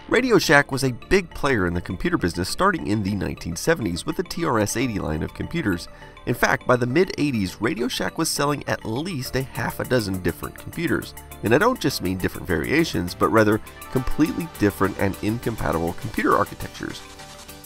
Radio Shack was a big player in the computer business starting in the 1970s with the TRS-80 line of computers. In fact, by the mid-80s, Radio Shack was selling at least a half a dozen different computers. And I don't just mean different variations, but rather completely different and incompatible computer architectures.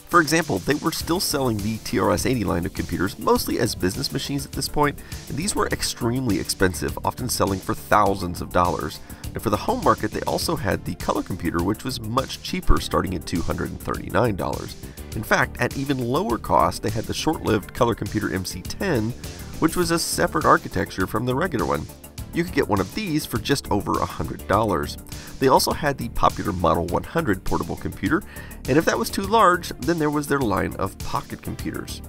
For example, they were still selling the TRS-80 line of computers mostly as business machines at this point, and these were extremely expensive, often selling for thousands of dollars. And for the home market, they also had the color computer, which was much cheaper, starting at $239. In fact, at even lower cost, they had the short-lived color computer MC-10, which was a separate architecture from the regular one. You could get one of these for just over $100. They also had the popular Model 100 portable computer, and if that was too large, then there was their line of pocket computers.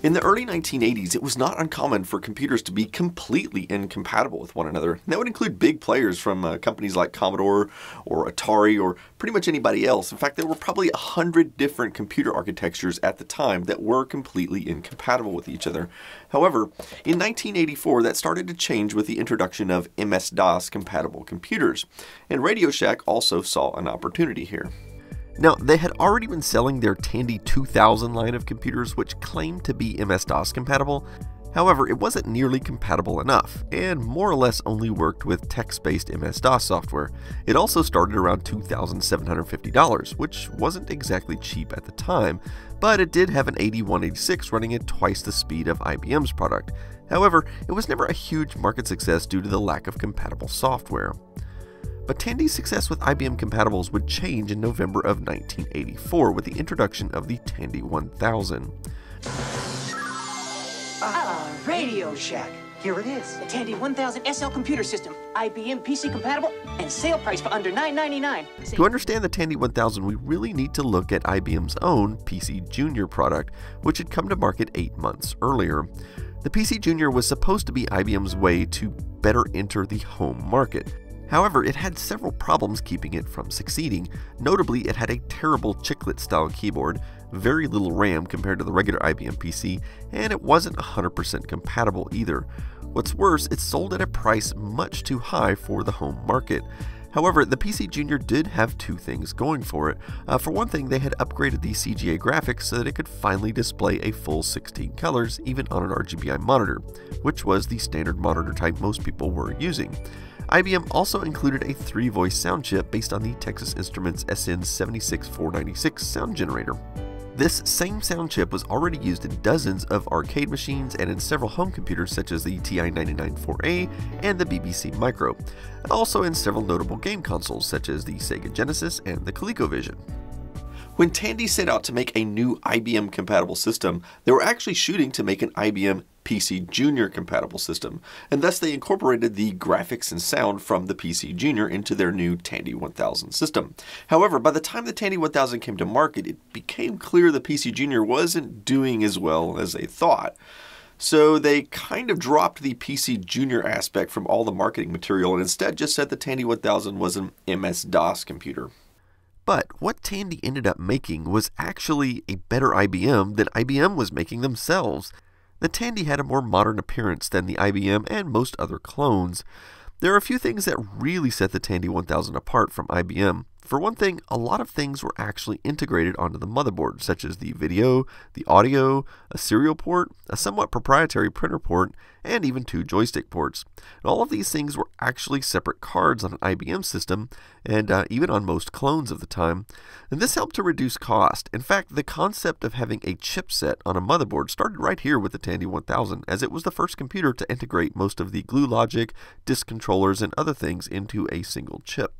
In the early 1980s, it was not uncommon for computers to be completely incompatible with one another. And that would include big players from companies like Commodore or Atari or pretty much anybody else. In fact, there were probably 100 different computer architectures at the time that were completely incompatible with each other. However, in 1984, that started to change with the introduction of MS-DOS compatible computers. And Radio Shack also saw an opportunity here. Now, they had already been selling their Tandy 2000 line of computers, which claimed to be MS-DOS compatible. However, it wasn't nearly compatible enough, and more or less only worked with text-based MS-DOS software. It also started around $2,750, which wasn't exactly cheap at the time, but it did have an 8186 running at twice the speed of IBM's product. However, it was never a huge market success due to the lack of compatible software. But Tandy's success with IBM compatibles would change in November of 1984 with the introduction of the Tandy 1000. Radio Shack. Here it is. The Tandy 1000 SL computer system. IBM PC compatible and sale price for under $9.99. To understand the Tandy 1000, we really need to look at IBM's own PC Junior product, which had come to market 8 months earlier. The PC Junior was supposed to be IBM's way to better enter the home market. However, it had several problems keeping it from succeeding. Notably, it had a terrible chiclet-style keyboard, very little RAM compared to the regular IBM PC, and it wasn't 100% compatible either. What's worse, it sold at a price much too high for the home market. However, the PC Junior did have two things going for it. For one thing, they had upgraded the CGA graphics so that it could finally display a full 16 colors, even on an RGBI monitor, which was the standard monitor type most people were using. IBM also included a 3-voice sound chip based on the Texas Instruments SN76496 sound generator. This same sound chip was already used in dozens of arcade machines and in several home computers such as the TI-99-4A and the BBC Micro, and also in several notable game consoles such as the Sega Genesis and the ColecoVision. When Tandy set out to make a new IBM compatible system, they were actually shooting to make an IBM PC Junior compatible system, and thus they incorporated the graphics and sound from the PC Junior into their new Tandy 1000 system. However, by the time the Tandy 1000 came to market, it became clear the PC Junior wasn't doing as well as they thought. So they kind of dropped the PC Junior aspect from all the marketing material and instead just said the Tandy 1000 was an MS-DOS computer. But what Tandy ended up making was actually a better IBM than IBM was making themselves. The Tandy had a more modern appearance than the IBM and most other clones. There are a few things that really set the Tandy 1000 apart from IBM. For one thing, a lot of things were actually integrated onto the motherboard, such as the video, the audio, a serial port, a somewhat proprietary printer port, and even 2 joystick ports. And all of these things were actually separate cards on an IBM system, and even on most clones of the time. And this helped to reduce cost. In fact, the concept of having a chipset on a motherboard started right here with the Tandy 1000, as it was the first computer to integrate most of the glue logic, disk controllers, and other things into a single chip.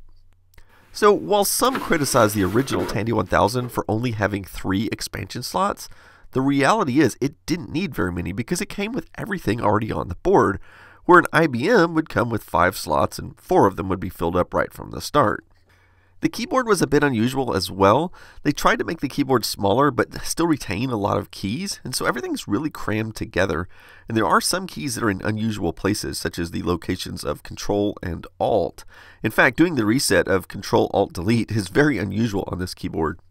So, while some criticize the original Tandy 1000 for only having 3 expansion slots, the reality is it didn't need very many because it came with everything already on the board, where an IBM would come with 5 slots and 4 of them would be filled up right from the start. The keyboard was a bit unusual as well. They tried to make the keyboard smaller but still retain a lot of keys, and so everything's really crammed together. And there are some keys that are in unusual places, such as the locations of Control and Alt. In fact, doing the reset of Control Alt Delete is very unusual on this keyboard.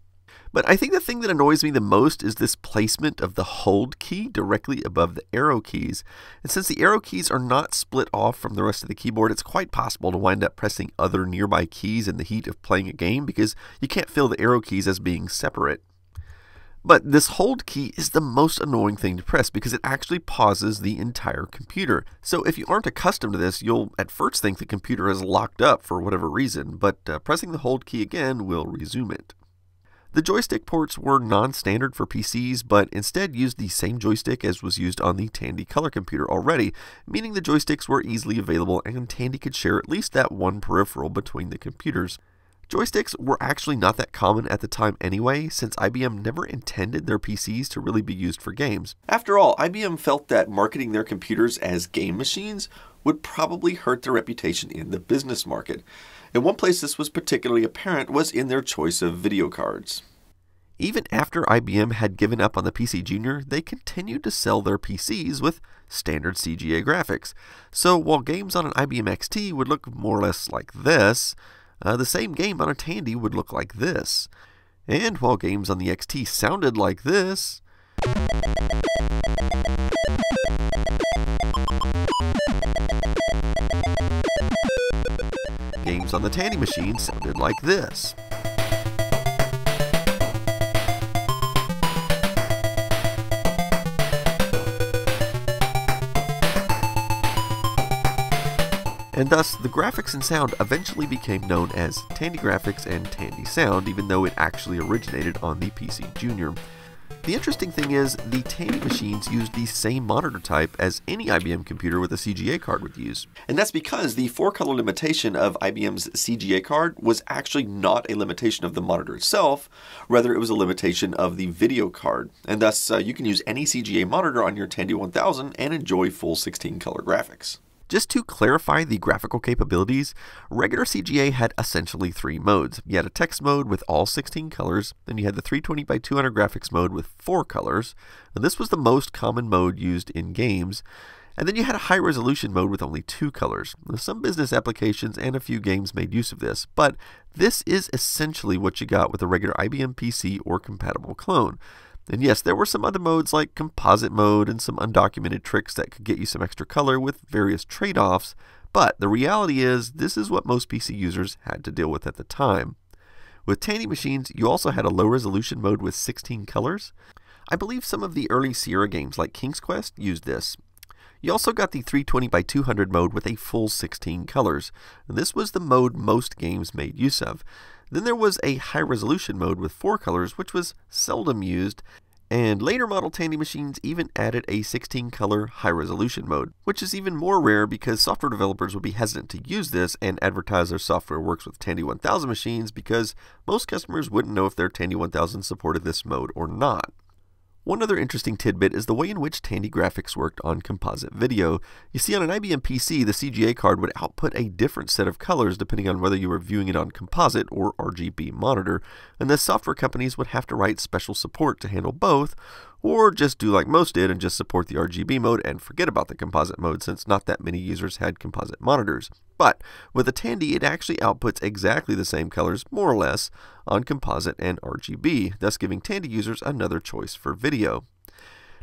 But I think the thing that annoys me the most is this placement of the hold key directly above the arrow keys. And since the arrow keys are not split off from the rest of the keyboard, it's quite possible to wind up pressing other nearby keys in the heat of playing a game because you can't feel the arrow keys as being separate. But this hold key is the most annoying thing to press because it actually pauses the entire computer. So if you aren't accustomed to this, you'll at first think the computer is locked up for whatever reason, but pressing the hold key again will resume it. The joystick ports were non-standard for PCs, but instead used the same joystick as was used on the Tandy color computer already, meaning the joysticks were easily available and Tandy could share at least that one peripheral between the computers. Joysticks were actually not that common at the time anyway, since IBM never intended their PCs to really be used for games. After all, IBM felt that marketing their computers as game machines would probably hurt their reputation in the business market. And one place this was particularly apparent was in their choice of video cards. Even after IBM had given up on the PC Junior, they continued to sell their PCs with standard CGA graphics. So while games on an IBM XT would look more or less like this, the same game on a Tandy would look like this. And while games on the XT sounded like this, games on the Tandy machine sounded like this. And thus, the graphics and sound eventually became known as Tandy Graphics and Tandy Sound, even though it actually originated on the PC Junior. The interesting thing is, the Tandy machines used the same monitor type as any IBM computer with a CGA card would use. And that's because the 4-color limitation of IBM's CGA card was actually not a limitation of the monitor itself, rather it was a limitation of the video card. And thus, you can use any CGA monitor on your Tandy 1000 and enjoy full 16-color graphics. Just to clarify the graphical capabilities, regular CGA had essentially 3 modes. You had a text mode with all 16 colors, then you had the 320x200 graphics mode with 4 colors, and this was the most common mode used in games, and then you had a high resolution mode with only 2 colors. Some business applications and a few games made use of this, but this is essentially what you got with a regular IBM PC or compatible clone. And yes, there were some other modes like composite mode and some undocumented tricks that could get you some extra color with various trade-offs, but the reality is this is what most PC users had to deal with at the time. With Tandy machines, you also had a low resolution mode with 16 colors. I believe some of the early Sierra games like King's Quest used this. You also got the 320x200 mode with a full 16 colors, and this was the mode most games made use of. Then there was a high-resolution mode with 4 colors, which was seldom used, and later model Tandy machines even added a 16-color high-resolution mode, which is even more rare because software developers would be hesitant to use this and advertise their software works with Tandy 1000 machines because most customers wouldn't know if their Tandy 1000 supported this mode or not. One other interesting tidbit is the way in which Tandy graphics worked on composite video. You see, on an IBM PC, the CGA card would output a different set of colors depending on whether you were viewing it on composite or RGB monitor, and thus software companies would have to write special support to handle both, or just do like most did and just support the RGB mode and forget about the composite mode since not that many users had composite monitors. But with a Tandy, it actually outputs exactly the same colors, more or less, on composite and RGB, thus giving Tandy users another choice for video.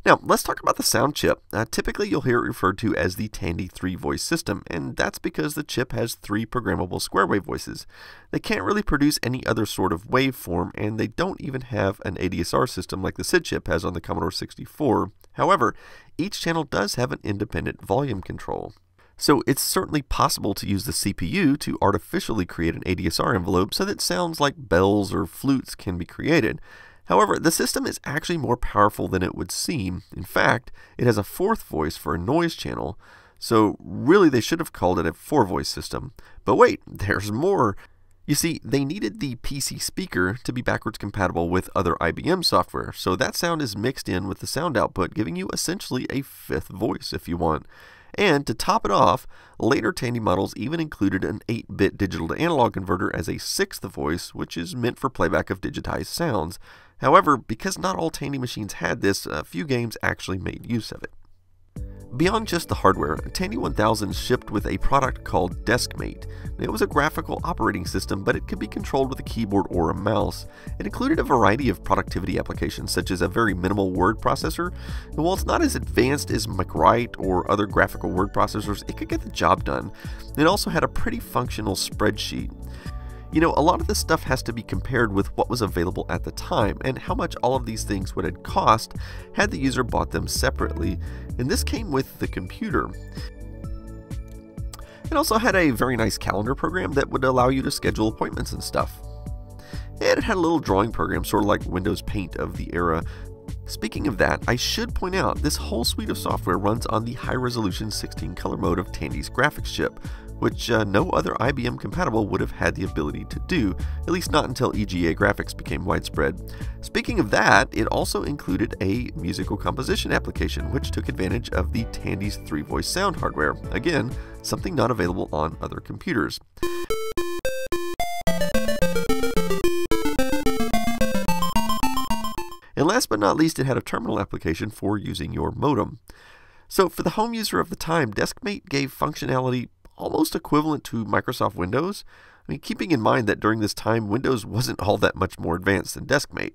Now, let's talk about the sound chip. Typically, you'll hear it referred to as the Tandy 3-voice system, and that's because the chip has 3 programmable square wave voices. They can't really produce any other sort of waveform, and they don't even have an ADSR system like the SID chip has on the Commodore 64. However, each channel does have an independent volume control. So it's certainly possible to use the CPU to artificially create an ADSR envelope so that sounds like bells or flutes can be created. However, the system is actually more powerful than it would seem. In fact, it has a 4th voice for a noise channel, so really they should have called it a 4-voice system. But wait, there's more! You see, they needed the PC speaker to be backwards compatible with other IBM software, so that sound is mixed in with the sound output, giving you essentially a 5th voice if you want. And to top it off, later Tandy models even included an 8-bit digital to analog converter as a 6th voice, which is meant for playback of digitized sounds. However, because not all Tandy machines had this, a few games actually made use of it. beyond just the hardware, Tandy 1000 shipped with a product called Deskmate. It was a graphical operating system, but it could be controlled with a keyboard or a mouse. It included a variety of productivity applications, such as a very minimal word processor, and while it's not as advanced as McWrite or other graphical word processors, it could get the job done. It also had a pretty functional spreadsheet. You know, a lot of this stuff has to be compared with what was available at the time and how much all of these things would have cost had the user bought them separately, and this came with the computer. It also had a very nice calendar program that would allow you to schedule appointments and stuff. And it had a little drawing program, sort of like Windows Paint of the era. Speaking of that, I should point out this whole suite of software runs on the high-resolution 16-color mode of Tandy's graphics chip, which no other IBM compatible would have had the ability to do, at least not until EGA graphics became widespread. Speaking of that, it also included a musical composition application, which took advantage of the Tandy's 3-voice sound hardware, again, something not available on other computers. And last but not least, it had a terminal application for using your modem. So for the home user of the time, Deskmate gave functionality almost equivalent to Microsoft Windows. I mean, keeping in mind that during this time, Windows wasn't all that much more advanced than Deskmate.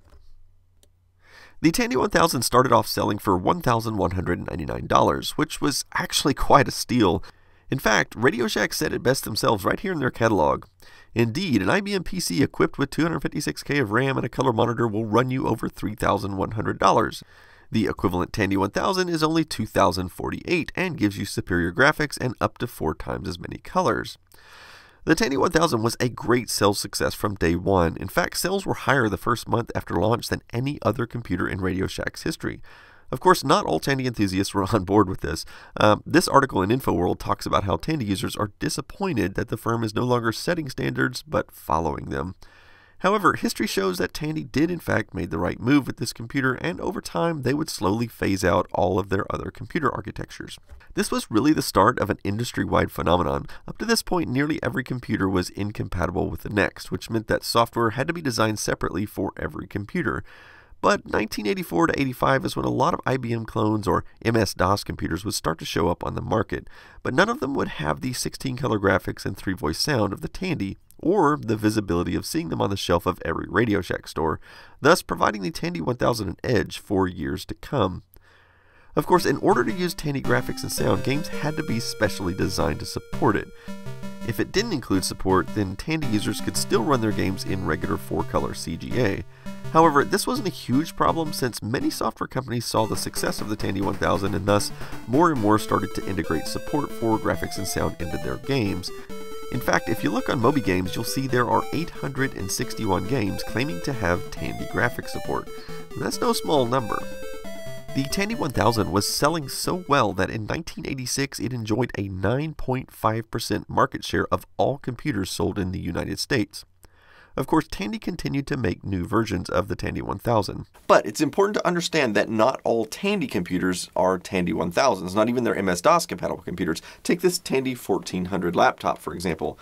The Tandy 1000 started off selling for $1,199, which was actually quite a steal. In fact, Radio Shack said it best themselves right here in their catalog. Indeed, an IBM PC equipped with 256K of RAM and a color monitor will run you over $3,100. The equivalent Tandy 1000 is only $2,048 and gives you superior graphics and up to 4 times as many colors. The Tandy 1000 was a great sales success from day one. In fact, sales were higher the first month after launch than any other computer in Radio Shack's history. Of course, not all Tandy enthusiasts were on board with this. This article in InfoWorld talks about how Tandy users are disappointed that the firm is no longer setting standards, but following them. However, history shows that Tandy did in fact make the right move with this computer, and over time they would slowly phase out all of their other computer architectures. This was really the start of an industry-wide phenomenon. Up to this point, nearly every computer was incompatible with the next, which meant that software had to be designed separately for every computer. But 1984 to 85 is when a lot of IBM clones or MS-DOS computers would start to show up on the market, but none of them would have the 16-color graphics and 3-voice sound of the Tandy, or the visibility of seeing them on the shelf of every Radio Shack store, thus providing the Tandy 1000 an edge for years to come. Of course, in order to use Tandy graphics and sound, games had to be specially designed to support it. If it didn't include support, then Tandy users could still run their games in regular 4-color CGA. However, this wasn't a huge problem since many software companies saw the success of the Tandy 1000 and thus more and more started to integrate support for graphics and sound into their games. In fact, if you look on Moby Games, you'll see there are 861 games claiming to have Tandy graphics support. And that's no small number. The Tandy 1000 was selling so well that in 1986 it enjoyed a 9.5% market share of all computers sold in the United States. Of course, Tandy continued to make new versions of the Tandy 1000. But it's important to understand that not all Tandy computers are Tandy 1000s, not even their MS-DOS compatible computers. Take this Tandy 1400 laptop, for example.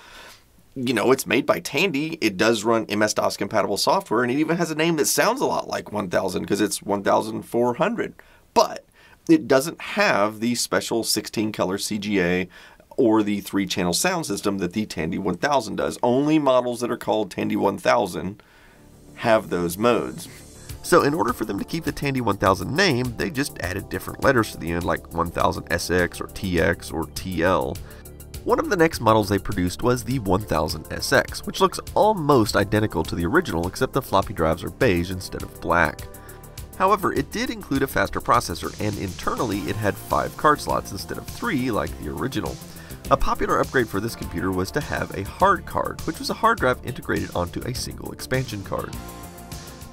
You know, it's made by Tandy, it does run MS-DOS compatible software, and it even has a name that sounds a lot like 1000 because it's 1400. But it doesn't have the special 16-color CGA or the 3-channel sound system that the Tandy 1000 does. Only models that are called Tandy 1000 have those modes. So in order for them to keep the Tandy 1000 name, they just added different letters to the end like 1000SX or TX or TL. One of the next models they produced was the 1000SX, which looks almost identical to the original except the floppy drives are beige instead of black. However, it did include a faster processor, and internally it had 5 card slots instead of 3 like the original. A popular upgrade for this computer was to have a hard card, which was a hard drive integrated onto a single expansion card.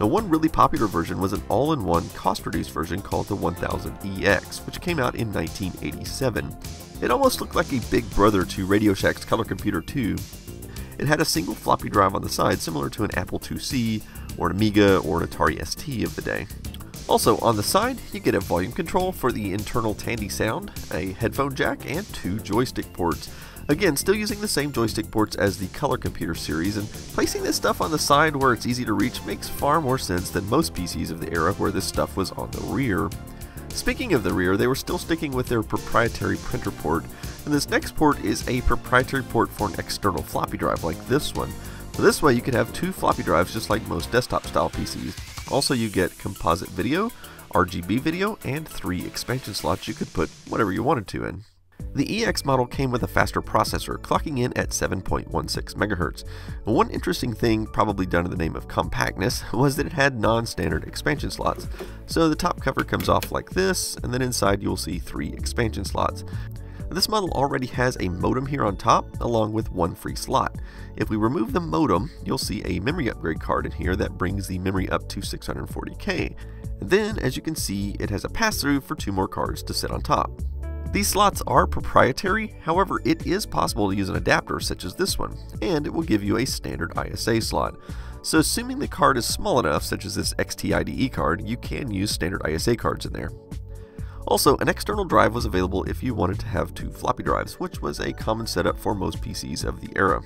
Now, one really popular version was an all-in-one cost-reduced version called the 1000EX, which came out in 1987. It almost looked like a big brother to Radio Shack's Color Computer 2. It had a single floppy drive on the side, similar to an Apple IIc, or an Amiga, or an Atari ST of the day. Also, on the side, you get a volume control for the internal Tandy sound, a headphone jack, and 2 joystick ports. Again, still using the same joystick ports as the Color Computer series, and placing this stuff on the side where it's easy to reach makes far more sense than most PCs of the era where this stuff was on the rear. Speaking of the rear, they were still sticking with their proprietary printer port, and this next port is a proprietary port for an external floppy drive like this one. So this way you could have 2 floppy drives just like most desktop style PCs. Also you get composite video, RGB video, and 3 expansion slots you could put whatever you wanted to in. The EX model came with a faster processor, clocking in at 7.16 MHz. One interesting thing, probably done in the name of compactness, was that it had non-standard expansion slots. So the top cover comes off like this, and then inside you'll see 3 expansion slots. This model already has a modem here on top, along with 1 free slot. If we remove the modem, you'll see a memory upgrade card in here that brings the memory up to 640K. And then, as you can see, it has a pass-through for 2 more cards to sit on top. These slots are proprietary, however it is possible to use an adapter such as this one, and it will give you a standard ISA slot. So assuming the card is small enough, such as this XT-IDE card, you can use standard ISA cards in there. Also, an external drive was available if you wanted to have 2 floppy drives, which was a common setup for most PCs of the era.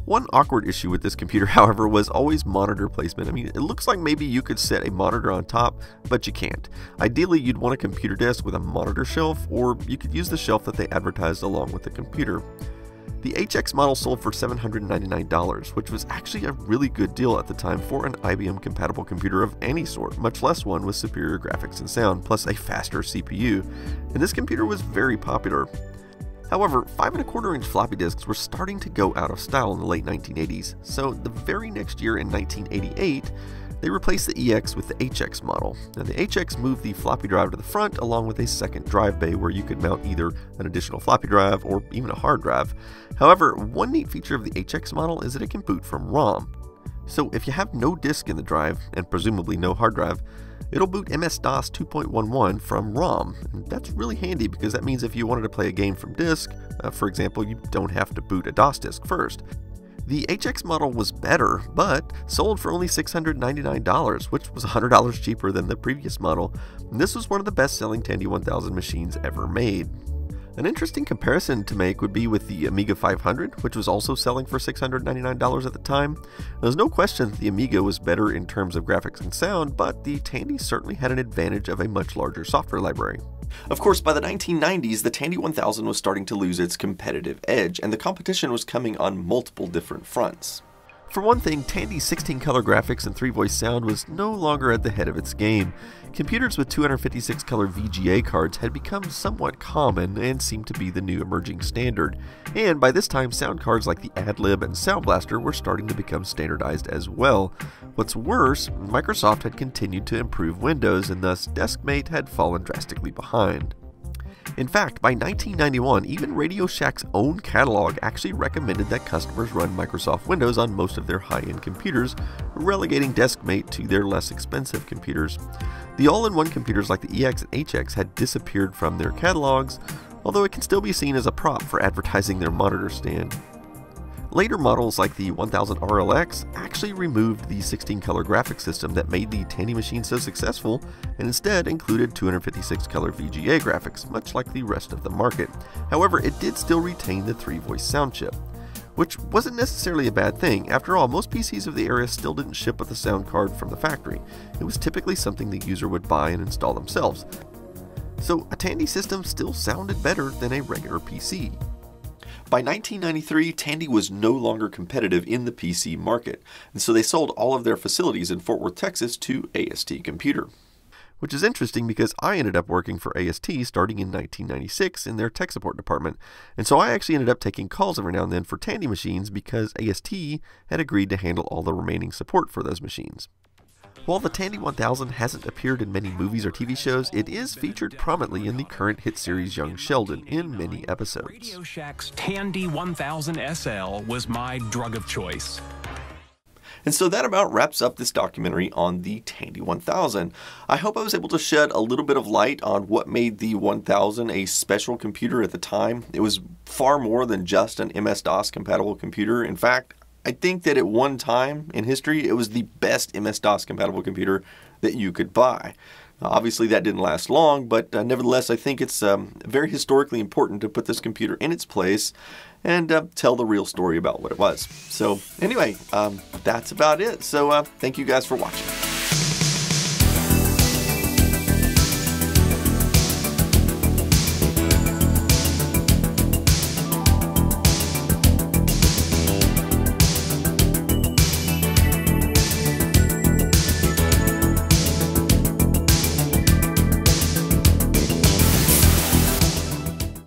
One awkward issue with this computer, however, was always monitor placement. I mean, it looks like maybe you could set a monitor on top, but you can't. Ideally, you'd want a computer desk with a monitor shelf, or you could use the shelf that they advertised along with the computer. The HX model sold for $799, which was actually a really good deal at the time for an IBM compatible computer of any sort, much less one with superior graphics and sound, plus a faster CPU, and this computer was very popular. However, 5¼ floppy disks were starting to go out of style in the late 1980s, so the very next year in 1988, they replaced the EX with the HX model. Now the HX moved the floppy drive to the front along with a second drive bay where you could mount either an additional floppy drive or even a hard drive. However, one neat feature of the HX model is that it can boot from ROM. So if you have no disk in the drive, and presumably no hard drive, it'll boot MS-DOS 2.11 from ROM. And that's really handy because that means if you wanted to play a game from disk, for example, you don't have to boot a DOS disk first. The HX model was better, but sold for only $699, which was $100 cheaper than the previous model. And this was one of the best-selling Tandy 1000 machines ever made. An interesting comparison to make would be with the Amiga 500, which was also selling for $699 at the time. There's no question that the Amiga was better in terms of graphics and sound, but the Tandy certainly had an advantage of a much larger software library. Of course, by the 1990s, the Tandy 1000 was starting to lose its competitive edge, and the competition was coming on multiple different fronts. For one thing, Tandy's 16-color graphics and 3-voice sound was no longer at the head of its game. Computers with 256-color VGA cards had become somewhat common and seemed to be the new emerging standard. And by this time, sound cards like the AdLib and Sound Blaster were starting to become standardized as well. What's worse, Microsoft had continued to improve Windows, and thus Deskmate had fallen drastically behind. In fact, by 1991, even Radio Shack's own catalog actually recommended that customers run Microsoft Windows on most of their high-end computers, relegating Deskmate to their less expensive computers. The all-in-one computers like the EX and HX had disappeared from their catalogs, although it can still be seen as a prop for advertising their monitor stand. Later models like the 1000 RLX actually removed the 16-color graphics system that made the Tandy machine so successful and instead included 256-color VGA graphics, much like the rest of the market. However, it did still retain the 3-voice sound chip, which wasn't necessarily a bad thing. After all, most PCs of the era still didn't ship with a sound card from the factory. It was typically something the user would buy and install themselves. So a Tandy system still sounded better than a regular PC. By 1993, Tandy was no longer competitive in the PC market, and so they sold all of their facilities in Fort Worth, Texas to AST Computer. Which is interesting because I ended up working for AST starting in 1996 in their tech support department, and so I actually ended up taking calls every now and then for Tandy machines because AST had agreed to handle all the remaining support for those machines. While the Tandy 1000 hasn't appeared in many movies or TV shows, it is featured prominently in the current hit series Young Sheldon in many episodes. Radio Shack's Tandy 1000 SL was my drug of choice. And so that about wraps up this documentary on the Tandy 1000. I hope I was able to shed a little bit of light on what made the 1000 a special computer at the time. It was far more than just an MS-DOS compatible computer. In fact, I think that at one time in history, it was the best MS-DOS compatible computer that you could buy. Obviously, that didn't last long, but nevertheless, I think it's very historically important to put this computer in its place and tell the real story about what it was. So anyway, that's about it. So thank you guys for watching.